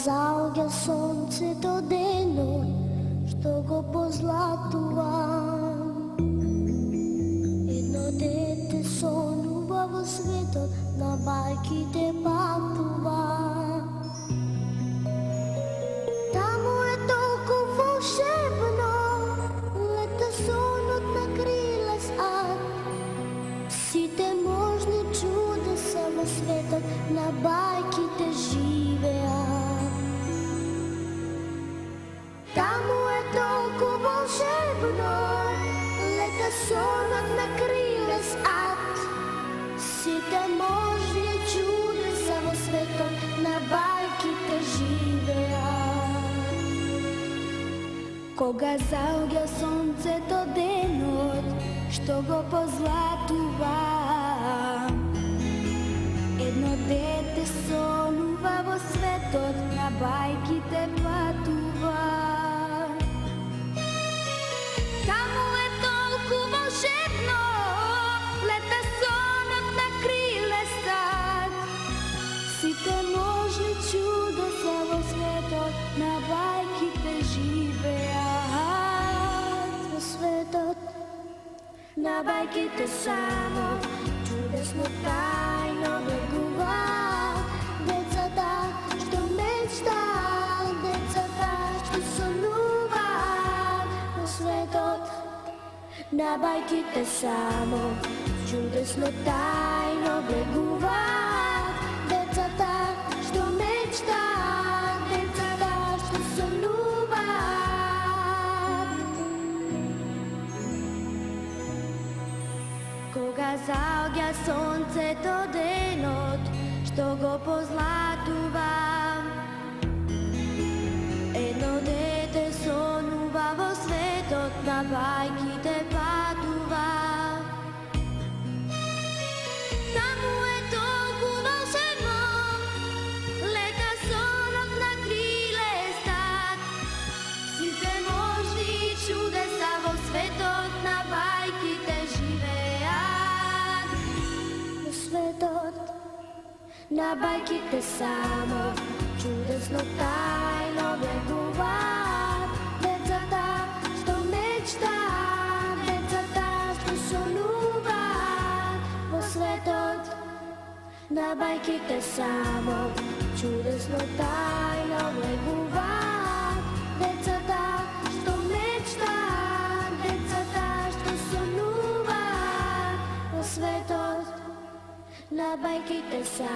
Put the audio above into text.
заоѓа сонцето денот, што го позлатувам. Едно дете сонува во светот, на бајките патува. Таму е толку волшебно, лета сонот на крилес ад. Сите можни чудеса во светот, на бајките живеат. Таму е толку волшебно, лета сонот на крилес ад. Сите можни чудеса во светот, на бајките живеат. Кога заоѓа сонцето денот, што го позлатува, едно дете сонува во светот, на бајките патува. Таму е толку волшебно, лета сонот на крилес ад. Сите можни чудеса во светот, на бајките живеат. Во светот, на бајките само чудесно тајно бегуваат. Децата што мечтаат, децата што сонуваат. Во светот, на бајките само чудесно тајно бегуваат. Децата што мечтаат, децата што сонуваат. Кога заоѓа сонцето денот, што го позлатува, едно дете сонува во светот, на бајките патува. Таму е толку волшебно, лета сонот на крилес ад. Сите можни чудеса во светот, на бајките живеат. Во светот, на бајките само чудесно тајно бегуваат. Децата што мечтаат, децата што сонуваат. Во светот, на бајките само чудесно тајно бегуваат. Децата што мечтаат, децата што сонуваат. Во светот, на бајките само